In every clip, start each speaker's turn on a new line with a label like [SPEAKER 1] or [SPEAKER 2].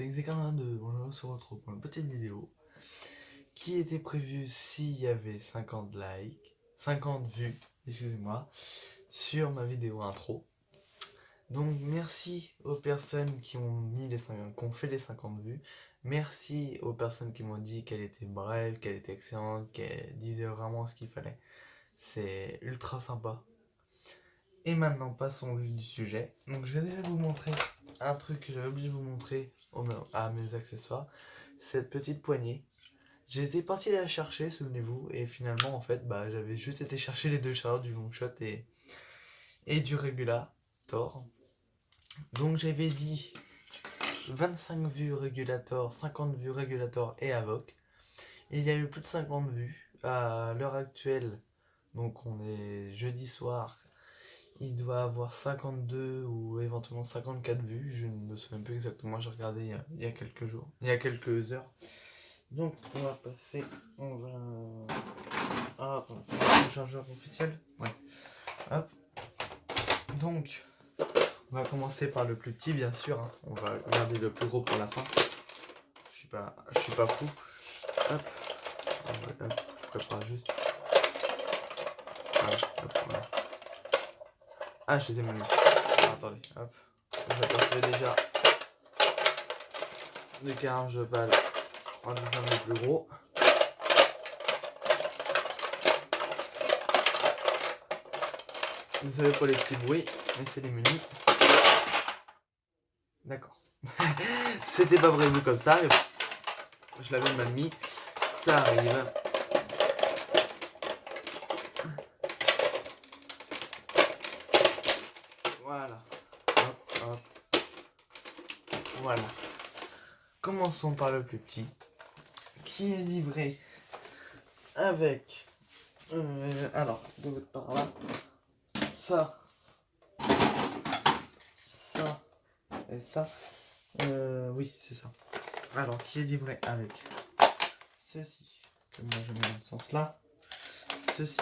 [SPEAKER 1] c'est Xekan2, on se retrouve pour une petite vidéo qui était prévue s'il y avait 50 likes, 50 vues, excusez-moi, sur ma vidéo intro. Donc merci aux personnes qui ont mis les 50, qui ont fait les 50 vues. Merci aux personnes qui m'ont dit qu'elle était brève, qu'elle était excellente, qu'elle disait vraiment ce qu'il fallait. C'est ultra sympa. Et maintenant, passons au vif du sujet. Donc, je vais déjà vous montrer un truc que j'avais oublié de vous montrer à mes accessoires. Cette petite poignée. J'étais parti la chercher, souvenez-vous, et finalement, en fait, j'avais juste été chercher les deux chargeurs du Longshot et du Regulator. Donc, j'avais dit 25 vues Regulator, 50 vues Regulator et Avoc. Il y a eu plus de 50 vues à l'heure actuelle. Donc, on est jeudi soir. Il doit avoir 52 ou éventuellement 54 vues, je ne me souviens plus exactement, j'ai regardé il y a quelques jours, il y a quelques heures. Donc on va passer, le chargeur officiel. Ouais. Hop. Donc on va commencer par le plus petit bien sûr, hein. On va garder le plus gros pour la fin. Je suis pas fou. Hop. Hop. Je prépare juste. Voilà. Ah, je les ai mal mis. Attendez, hop. J'aperçois déjà le 40 balles en disant le plus gros. Désolé pour les petits bruits, mais c'est les menus. D'accord. C'était pas prévu comme ça, mais bon. Je l'avais mal mis. Ça arrive. Voilà. Hop, hop. Voilà. Commençons par le plus petit, qui est livré avec... alors, de votre part là, ça et ça. Oui, c'est ça. Alors, qui est livré avec ceci, que moi je mets dans ce sens là, ceci,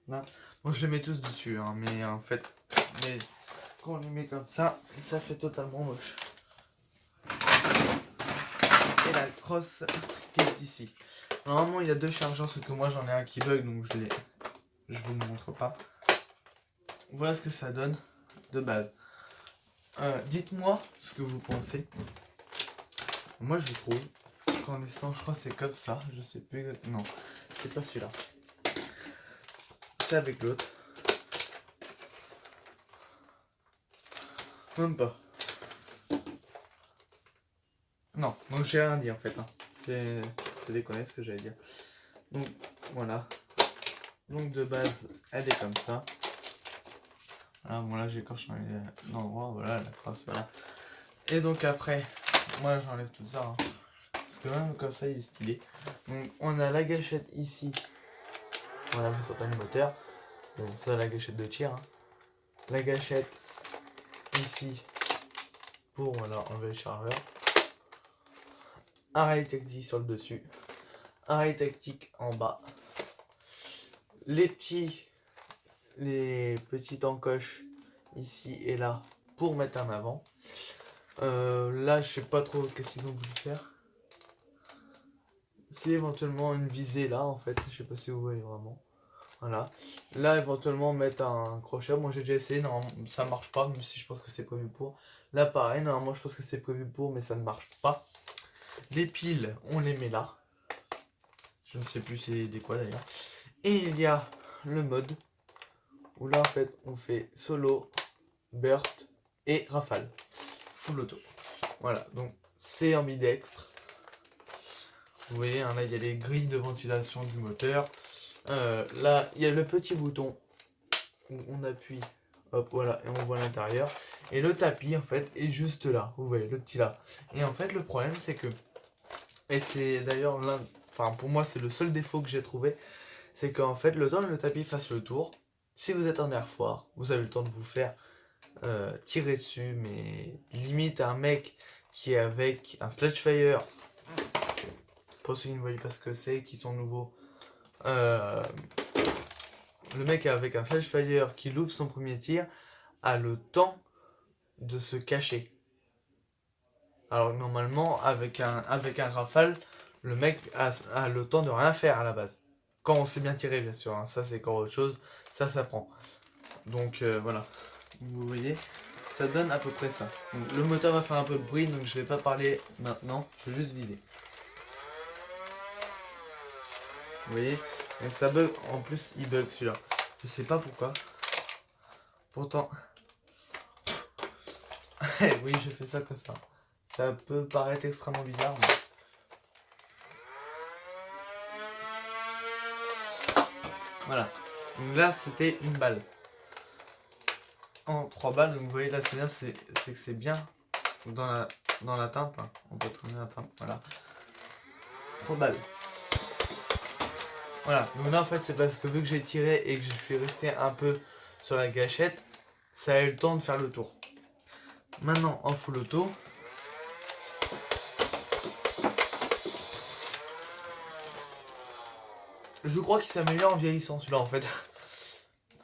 [SPEAKER 1] là. Moi je les mets tous dessus, hein, mais en fait, quand on les met comme ça fait totalement moche. Et la crosse qui est ici. Normalement il y a deux chargeurs, sauf que moi j'en ai un qui bug, donc je vous le montre pas. Voilà ce que ça donne de base. Dites-moi ce que vous pensez. Moi je trouve qu'en laissant, je crois que c'est comme ça, je sais plus exactement. Non, c'est pas celui-là. C'est avec l'autre. Même pas. Non, donc j'ai rien dit en fait. Hein. C'est déconné ce que j'allais dire. Donc voilà. Donc de base, elle est comme ça. Voilà, bon là j'écorche l'endroit, voilà, la crosse, voilà. Et donc après, moi j'enlève tout ça. Hein, parce que même comme ça il est stylé. Donc on a la gâchette ici. On a vu sur le moteur. Donc ça la gâchette de tir. Hein. La gâchette ici pour voilà, enlever le chargeur. Un rail tactique sur le dessus. Un rail tactique en bas. Les petites encoches ici et là pour mettre en avant. Là je sais pas trop qu'est-ce qu'ils ont voulu faire. C'est éventuellement une visée là en fait, je sais pas si vous voyez vraiment. Voilà. Là éventuellement mettre un crochet, moi j'ai déjà essayé, normalement ça marche pas, même si je pense que c'est prévu pour. Là pareil, normalement je pense que c'est prévu pour, mais ça ne marche pas. Les piles, on les met là. Je ne sais plus c'est des quoi d'ailleurs. Et il y a le mode où là en fait on fait solo, burst et rafale. Full auto. Voilà, donc c'est ambidextre. Vous voyez, hein, là il y a les grilles de ventilation du moteur. Là il y a le petit bouton où on appuie, hop, voilà, et on voit l'intérieur. Et le tapis en fait est juste là, vous voyez, le petit là. Et en fait le problème c'est que, et c'est d'ailleurs l'un, enfin pour moi c'est le seul défaut que j'ai trouvé, c'est qu'en fait le temps que le tapis fasse le tour, si vous êtes en air foire, vous avez le temps de vous faire tirer dessus, mais limite un mec qui est avec un Sledgefire, pour ceux qui ne voient pas ce que c'est, qui sont nouveaux, le mec avec un Sledgefire qui loupe son premier tir a le temps de se cacher. Alors normalement, avec un rafale, le mec a le temps de rien faire à la base. Quand on sait bien tirer, bien sûr, hein. Ça c'est encore autre chose, ça prend. Donc voilà, vous voyez, ça donne à peu près ça. Donc, le moteur va faire un peu de bruit, donc je vais pas parler maintenant, je vais juste viser. Vous voyez, donc ça bug, en plus il bug celui-là. Je sais pas pourquoi. Pourtant, oui, je fais ça comme ça. Ça peut paraître extrêmement bizarre, mais... Voilà. Donc là, c'était une balle. En 3 balles, donc vous voyez là, c'est bien, c'est que c'est bien dans la teinte. Hein. On peut tourner la teinte, voilà. 3 balles. Voilà, donc là en fait c'est parce que vu que j'ai tiré et que je suis resté un peu sur la gâchette, ça a eu le temps de faire le tour. Maintenant en full auto, je crois qu'il s'améliore en vieillissant celui-là en fait.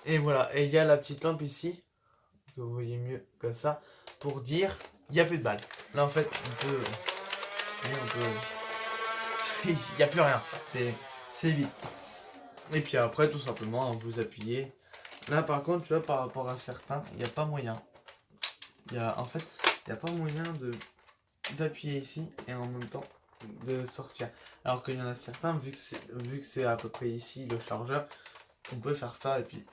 [SPEAKER 1] Et voilà, et il y a la petite lampe ici, que vous voyez mieux comme ça, pour dire il n'y a plus de balles. Là en fait il n'y a plus rien, c'est vide. Et puis après tout simplement vous appuyez. Là par contre tu vois par rapport à certains, il n'y a pas moyen. En fait, il n'y a pas moyen d'appuyer ici et en même temps de sortir. Alors qu'il y en a certains, vu que c'est à peu près ici le chargeur, on peut faire ça et puis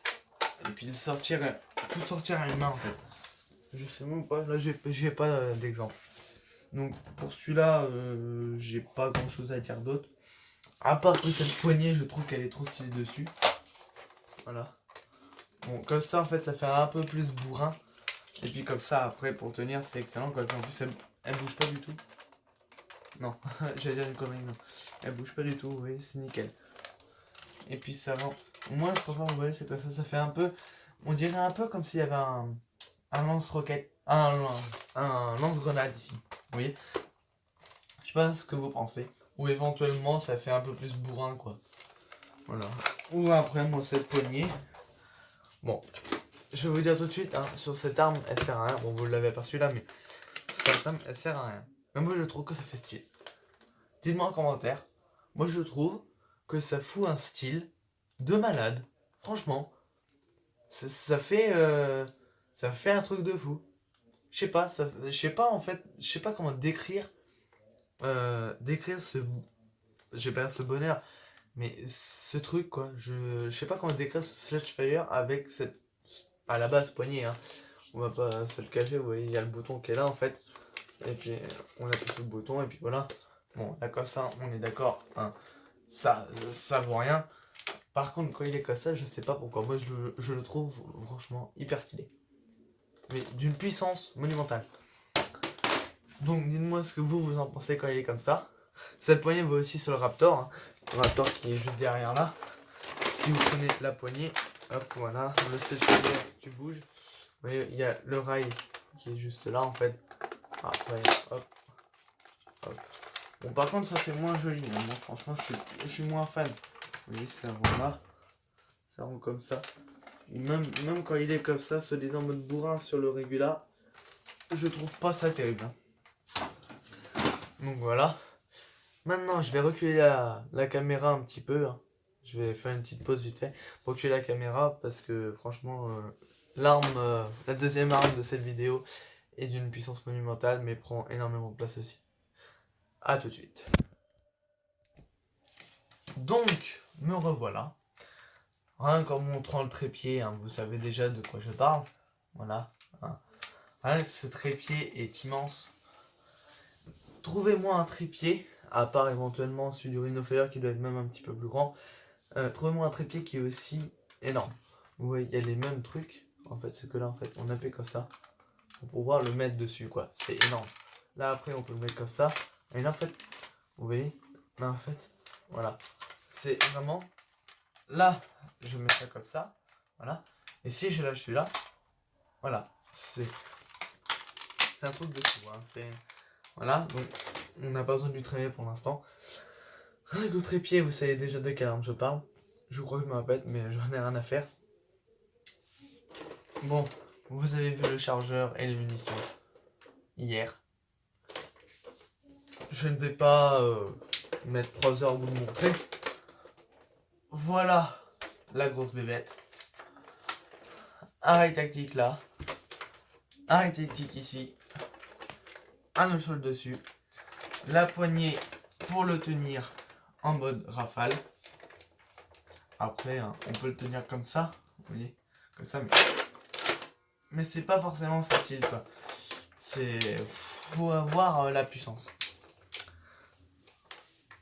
[SPEAKER 1] le sortir, tout sortir à une main en fait. Je sais même pas, là j'ai pas d'exemple. Donc pour celui-là, j'ai pas grand chose à dire d'autre. À part que cette poignée, je trouve qu'elle est trop stylée dessus. Voilà. Bon, comme ça en fait, ça fait un peu plus bourrin. Et puis comme ça, après, pour tenir, c'est excellent. Quoi. En plus, elle bouge pas du tout. Non, j'allais dire une connerie, non. Elle bouge pas du tout, vous voyez, c'est nickel. Et puis ça va. Moi, je préfère, vous voyez, c'est comme ça fait un peu... On dirait un peu comme s'il y avait un lance-roquette. Un lance-grenade ici. Vous voyez. Je sais pas ce que vous pensez. Ou éventuellement, ça fait un peu plus bourrin, quoi. Voilà. Ou après, moi, cette poignée. Bon, je vais vous dire tout de suite, hein, sur cette arme, elle sert à rien. Bon, vous l'avez aperçu là, mais sur cette arme, elle sert à rien. Mais moi, je trouve que ça fait stylé. Dites-moi en commentaire. Moi, je trouve que ça fout un style de malade. Franchement, ça fait un truc de fou. Je sais pas, je sais pas en fait, je sais pas comment décrire ce, je vais pas dire ce bonheur, mais ce truc quoi. Je sais pas comment décrire ce slash fire avec cette, à la base poignée. Hein. On va pas se le cacher, vous voyez, il y a le bouton qui est là en fait. Et puis on appuie sur le bouton et puis voilà. Bon, là comme ça, on est d'accord. Hein. Ça vaut rien. Par contre, quand il est comme ça, je sais pas pourquoi. Moi, je le trouve franchement hyper stylé. Mais d'une puissance monumentale. Donc, dites-moi ce que vous en pensez quand il est comme ça. Cette poignée va aussi sur le Raptor. Hein. Le Raptor qui est juste derrière là. Si vous prenez la poignée, hop, voilà. Le séchage, tu bouges. Vous voyez, il y a le rail qui est juste là en fait. Après, hop, hop. Bon, par contre, ça fait moins joli. Hein. Moi, franchement, je suis moins fan. Vous voyez, ça rend là. Ça rend comme ça. Et même quand il est comme ça, se disant en mode bourrin sur le Regula, je trouve pas ça terrible. Hein. Donc voilà. Maintenant, je vais reculer la caméra un petit peu. Hein. Je vais faire une petite pause vite fait. Reculer la caméra parce que franchement, l'arme, la deuxième arme de cette vidéo est d'une puissance monumentale mais prend énormément de place aussi. A tout de suite. Donc, me revoilà. Rien qu'en montrant le trépied, hein, vous savez déjà de quoi je parle. Voilà. Hein. Rien que ce trépied est immense. Trouvez-moi un trépied, à part éventuellement celui du Rhinofire qui doit être même un petit peu plus grand. Trouvez-moi un trépied qui est aussi énorme. Vous voyez, il y a les mêmes trucs. En fait, c'est que là, en fait, on appuie comme ça. Pour pouvoir le mettre dessus, quoi. C'est énorme. Là, après, on peut le mettre comme ça. Et là, en fait, vous voyez, là, en fait, voilà. C'est vraiment... Là, je mets ça comme ça. Voilà. Et si je lâche celui-là, voilà. C'est un truc de fou. Hein. C'est... Voilà. Donc, on n'a pas besoin de lui traîner pour l'instant. Rien qu'au trépied, vous savez déjà de quelle arme je parle. Je crois que je me répète, mais j'en ai rien à faire. Bon, vous avez vu le chargeur et les munitions hier. je ne vais pas mettre 3 heures à vous le montrer. Voilà la grosse bébête. Arrêt tactique là. Arrêt tactique ici. Un no-sol dessus. La poignée pour le tenir en mode rafale. Après, hein, on peut le tenir comme ça. Vous voyez, comme ça, mais c'est pas forcément facile quoi. Faut avoir la puissance.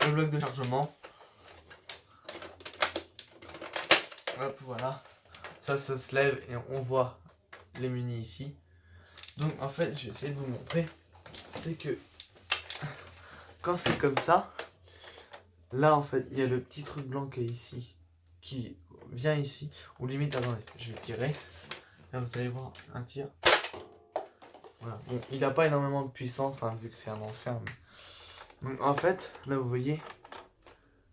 [SPEAKER 1] Le bloc de chargement. Hop, voilà. Ça se lève et on voit les munis ici. Donc en fait, je vais essayer de vous montrer. C'est que quand c'est comme ça, là en fait, il y a le petit truc blanc qui est ici, qui vient ici. Ou limite, attendez, je vais tirer. Là, vous allez voir un tir. Voilà. Bon, il n'a pas énormément de puissance, hein, vu que c'est un ancien. Mais... Donc en fait, là vous voyez,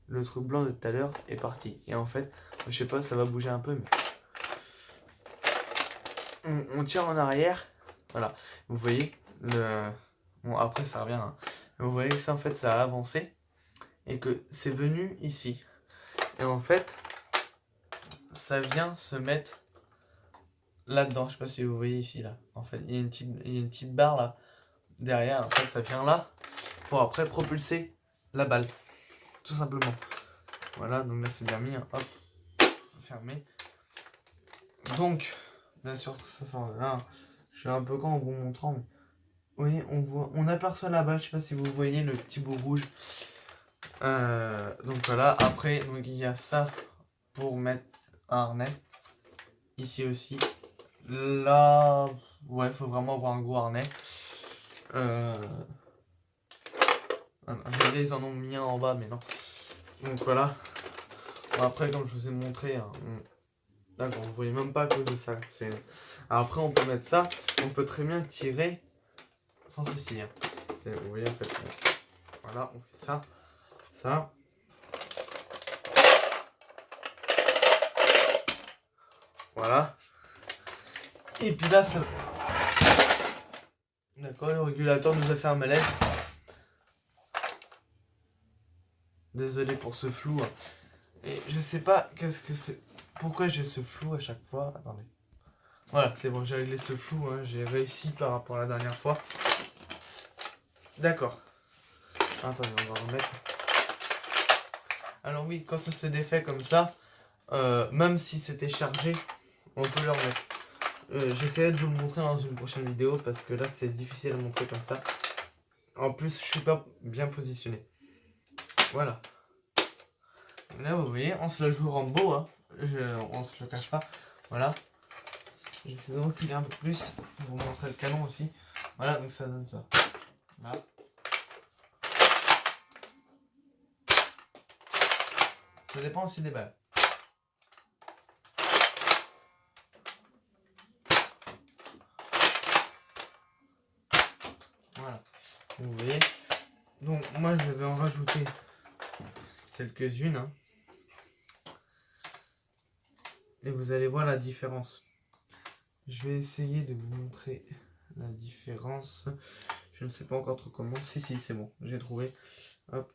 [SPEAKER 1] le truc blanc de tout à l'heure est parti. Et en fait, je sais pas, ça va bouger un peu, mais on tire en arrière. Voilà, vous voyez, bon après ça revient, hein. Vous voyez que ça en fait ça a avancé et que c'est venu ici. Et en fait, ça vient se mettre là-dedans. Je sais pas si vous voyez ici là. En fait, il y a une petite barre là derrière. En fait, ça vient là pour après propulser la balle, tout simplement. Voilà, donc là c'est bien mis, hein. Hop, fermé. Donc, bien sûr, ça sent là. Je suis un peu con en vous montrant, mais oui, on aperçoit la balle. Je sais pas si vous voyez le petit bout rouge. Donc voilà. Après, donc il y a ça pour mettre un harnais. Ici aussi. Là, ouais, faut vraiment avoir un gros harnais. Ils en ont mis un en bas, mais non. Donc voilà. Bon, après, comme je vous ai montré, hein, d'accord, vous voyez même pas à cause de ça. Alors après, on peut mettre ça. On peut très bien tirer sans souci, hein. Vous voyez, en fait, voilà, on fait ça, ça. Voilà. Et puis là, ça... D'accord, le régulateur nous a fait un malaise. Désolé pour ce flou. Et je sais pas qu'est-ce que c'est. Pourquoi j'ai ce flou à chaque fois. Attendez. Voilà, c'est bon, j'ai réglé ce flou. Hein. J'ai réussi par rapport à la dernière fois. D'accord. Attendez, on va remettre. Alors oui, quand ça se défait comme ça, même si c'était chargé, on peut le remettre. J'essaierai de vous le montrer dans une prochaine vidéo parce que là c'est difficile à montrer comme ça. En plus, je suis pas bien positionné. Voilà. Là, vous voyez, on se la joue Rambo, hein. On se le cache pas. Voilà. J'essaie de reculer un peu plus pour vous montrer le canon aussi. Voilà, donc ça donne ça. Là. Ça dépend aussi des balles. Voilà. Vous voyez. Donc moi je vais en rajouter quelques-unes. Hein. Et vous allez voir la différence. Je vais essayer de vous montrer la différence. Je ne sais pas encore trop comment. Si, c'est bon. J'ai trouvé. Hop.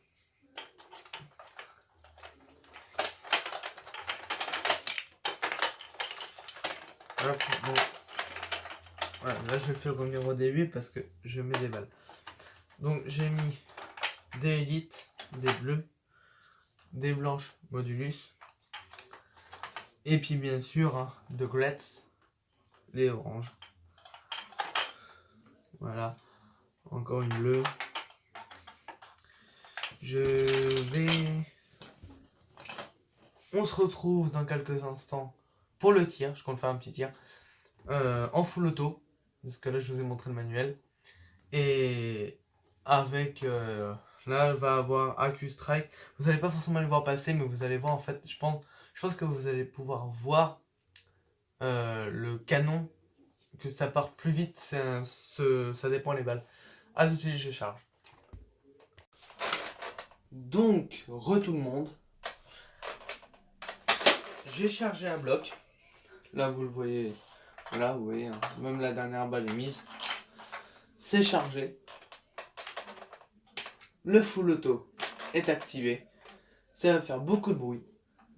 [SPEAKER 1] Hop. Bon. Voilà. Là, je vais faire revenir au début parce que je mets des balles. Donc, j'ai mis des élites, des bleus, des blanches modulus. Et puis, bien sûr, hein, de Gretz, les oranges. Voilà. Encore une bleue. Je vais... On se retrouve dans quelques instants pour le tir. Je compte faire un petit tir. En full auto. Parce que là, je vous ai montré le manuel. Et avec... là, elle va avoir AQ Strike. Vous n'allez pas forcément les voir passer, mais vous allez voir en fait... Je pense que vous allez pouvoir voir le canon. Que ça part plus vite. Ça dépend les balles. A tout de suite, je charge. Donc, tout le monde. J'ai chargé un bloc. Là, vous le voyez. Là, vous voyez, hein, même la dernière balle est mise. C'est chargé. le full auto est activé. Ça va faire beaucoup de bruit,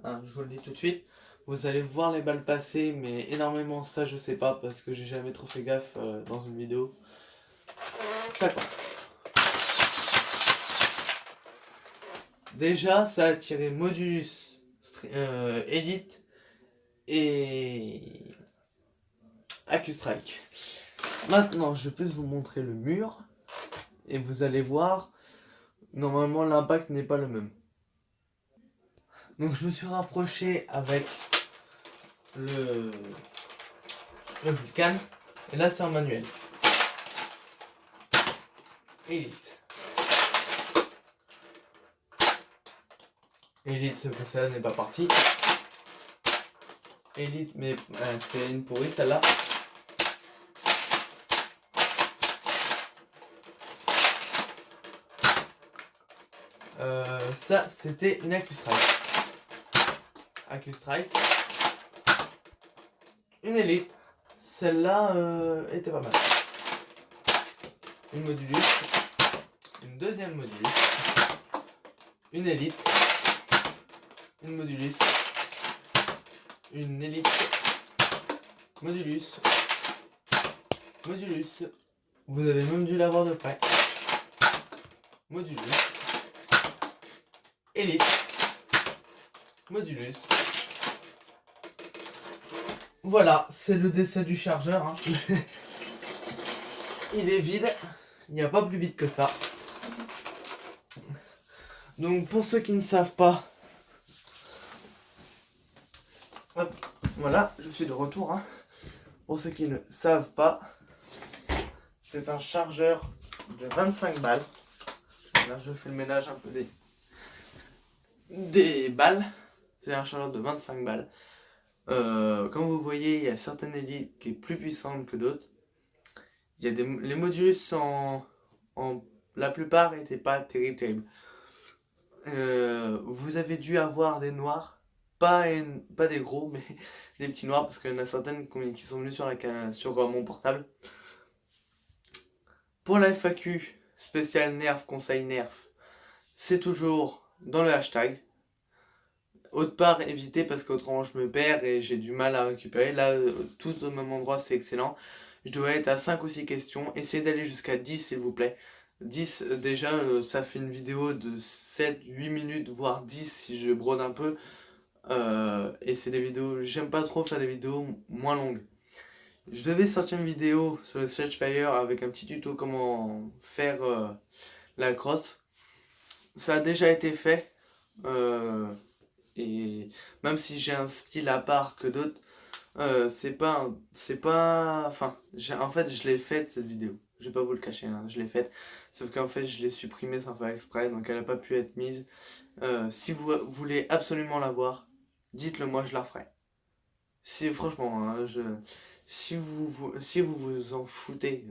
[SPEAKER 1] hein, je vous le dis tout de suite. Vous allez voir les balles passer, mais énormément, ça je sais pas parce que j'ai jamais trop fait gaffe dans une vidéo. Ça commence. Déjà, ça a tiré Modulus Elite et AccuStrike. Maintenant, je vais plus vous montrer le mur et vous allez voir, normalement l'impact n'est pas le même. Donc je me suis rapproché avec le Vulcan et là c'est en manuel. Elite. Elite, ça n'est pas parti. Elite, mais c'est une pourrie celle-là. Ça c'était une AccuStrike. AccuStrike. Une Elite. Celle-là était pas mal. Une Modulus. Une deuxième Modulus. Une Elite. Une Modulus. Une Elite. Modulus. Modulus. Vous avez même dû l'avoir de près. Modulus. Elite. Modulus. Voilà, c'est le décès du chargeur. Hein. Il est vide. Il n'y a pas plus vide que ça. Donc pour ceux qui ne savent pas, hop, voilà, je suis de retour. Hein. Pour ceux qui ne savent pas, c'est un chargeur de 25 balles. Là, je fais le ménage un peu des balles. C'est un chargeur de 25 balles. Comme vous voyez, il y a certaines élites qui est plus puissante que d'autres. Il y a les Modulus la plupart n'étaient pas terribles. Vous avez dû avoir des noirs, pas des gros, mais des petits noirs, parce qu'il y en a certaines qui sont venues sur mon portable. Pour la FAQ, spécial nerf, conseil nerf, c'est toujours dans le hashtag. Autre part, évitez parce qu'autrement je me perds et j'ai du mal à récupérer. Là, tout au même endroit, c'est excellent. Je dois être à 5 ou 6 questions. Essayez d'aller jusqu'à 10 s'il vous plaît. 10 déjà, ça fait une vidéo de 7-8 minutes, voire 10 si je brode un peu. Et c'est des vidéos, j'aime pas trop faire des vidéos moins longues. Je devais sortir une vidéo sur le Sledgefire avec un petit tuto comment faire la crosse. Ça a déjà été fait. Et même si j'ai un style à part que d'autres, enfin, en fait, je l'ai faite cette vidéo. Je vais pas vous le cacher, hein, je l'ai faite. Sauf qu'en fait, je l'ai supprimée sans faire exprès, donc elle n'a pas pu être mise. Si vous voulez absolument la voir, dites-le moi, je la referai. Si, franchement, hein, si vous vous en foutez,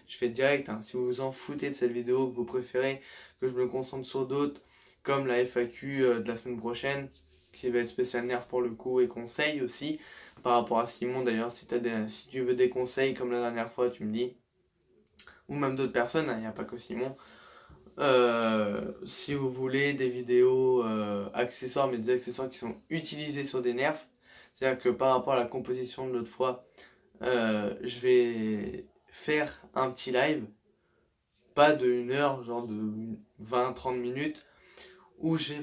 [SPEAKER 1] je fais direct, hein, si vous vous en foutez de cette vidéo, que vous préférez que je me concentre sur d'autres, comme la FAQ de la semaine prochaine, qui va être spécial nerf pour le coup, et conseils aussi, par rapport à Simon d'ailleurs, si tu veux des conseils comme la dernière fois, tu me dis, ou même d'autres personnes, il n'y a pas que Simon. Si vous voulez des vidéos accessoires, mais des accessoires qui sont utilisés sur des nerfs, c'est-à-dire que par rapport à la composition de l'autre fois, je vais faire un petit live, pas de 1 heure, genre de 20-30 minutes, où je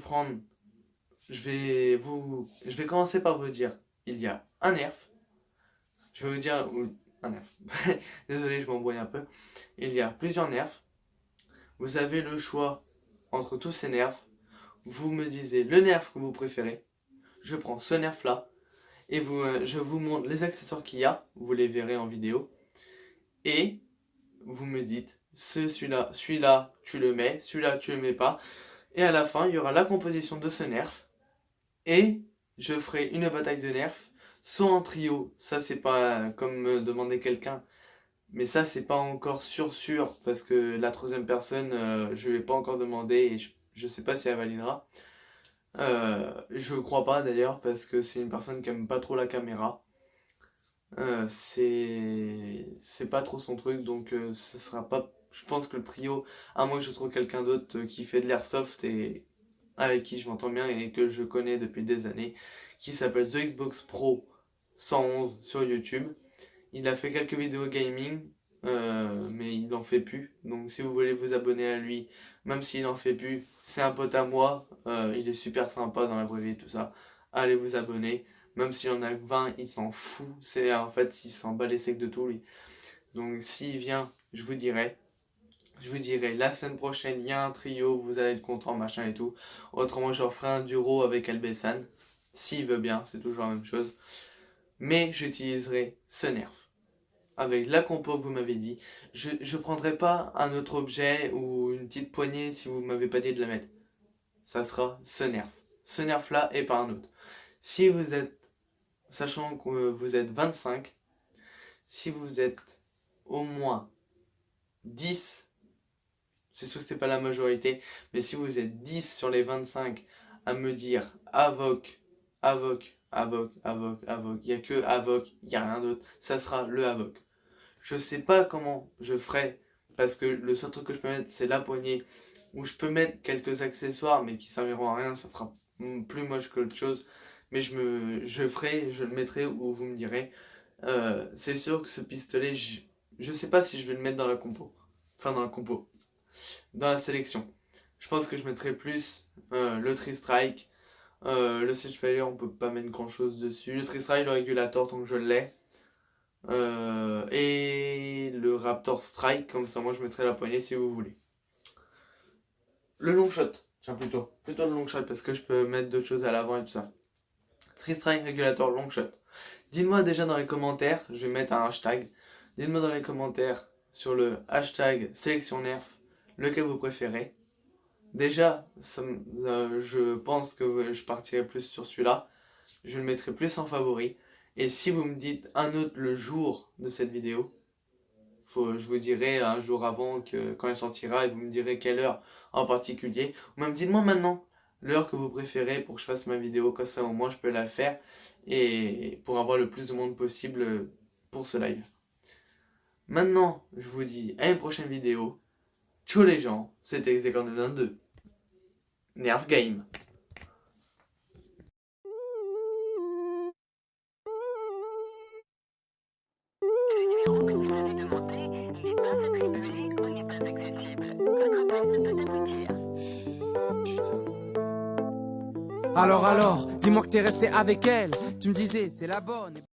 [SPEAKER 1] vais commencer par vous dire, il y a un nerf, je vais vous dire, un nerf, désolé je m'embrouille un peu, il y a plusieurs nerfs, vous avez le choix entre tous ces nerfs, vous me disiez le nerf que vous préférez, je prends ce nerf là, et je vous montre les accessoires qu'il y a, vous les verrez en vidéo, et vous me dites, celui-là tu le mets, celui-là tu le mets pas, et à la fin il y aura la composition de ce nerf, et je ferai une bataille de nerfs, soit en trio, ça c'est pas comme me demander quelqu'un, mais ça c'est pas encore sûr, parce que la troisième personne, je lui ai pas encore demandé, et je sais pas si elle validera. Je crois pas d'ailleurs, parce que c'est une personne qui aime pas trop la caméra. C'est pas trop son truc, donc ce sera pas je pense que le trio, à moins que je trouve quelqu'un d'autre qui fait de l'airsoft et avec qui je m'entends bien et que je connais depuis des années, qui s'appelle The Xbox Pro 111 sur YouTube. Il a fait quelques vidéos gaming, mais il n'en fait plus. Donc si vous voulez vous abonner à lui, même s'il n'en fait plus, c'est un pote à moi. Il est super sympa dans la vraie vie, tout ça. Allez vous abonner. Même s'il en a 20, il s'en fout. C'est en fait, il s'en bat les steaks de tout lui. Donc s'il vient, je vous dirai. Je vous dirai, la semaine prochaine, il y a un trio, vous allez être content, machin et tout. Autrement, je referai un duo avec Albesan. S'il veut bien, c'est toujours la même chose. Mais j'utiliserai ce nerf. Avec la compo que vous m'avez dit. Je ne prendrai pas un autre objet ou une petite poignée si vous ne m'avez pas dit de la mettre. Ça sera ce nerf. Ce nerf là et pas un autre. Si vous êtes, sachant que vous êtes 25, si vous êtes au moins 10, c'est sûr que c'est pas la majorité, mais si vous êtes 10 sur les 25 à me dire Avoc, Avoc, Avoc, Avoc, Avoc, il n'y a que Avoc, il n'y a rien d'autre, ça sera le Avoc. Je sais pas comment je ferai, parce que le seul truc que je peux mettre, c'est la poignée, où je peux mettre quelques accessoires, mais qui serviront à rien, ça fera plus moche que autre chose. Mais je le mettrai où vous me direz. C'est sûr que ce pistolet, je sais pas si je vais le mettre dans la compo. Enfin, dans la compo. Dans la sélection. Je pense que je mettrai plus le Tri-Strike. Le Sage-Fire, on peut pas mettre grand chose dessus. Le Tri-Strike, le Régulator, tant que je l'ai. Et le Raptor Strike, comme ça moi je mettrai la poignée si vous voulez. Le long shot, tiens plutôt le long shot parce que je peux mettre d'autres choses à l'avant et tout ça. Tri-Strike, Régulator, long shot. Dites-moi déjà dans les commentaires, je vais mettre un hashtag. Dites-moi dans les commentaires sur le hashtag sélection nerf lequel vous préférez. Déjà, je pense que je partirai plus sur celui-là. Je le mettrai plus en favori. Et si vous me dites un autre le jour de cette vidéo, je vous dirai un jour avant quand elle sortira et vous me direz quelle heure en particulier. Ou même dites-moi maintenant l'heure que vous préférez pour que je fasse ma vidéo, comme ça au moins je peux la faire et pour avoir le plus de monde possible pour ce live. Maintenant, je vous dis à une prochaine vidéo. Ciao les gens, c'était Xecorn22. Nerf Game.
[SPEAKER 2] Comme vous l'avez demandé, il n'est pas attribué ou n'est pas accessible. Votre appel ne peut aboutir.
[SPEAKER 3] Putain. Alors, dis-moi que t'es resté avec elle. Tu me disais, c'est la bonne.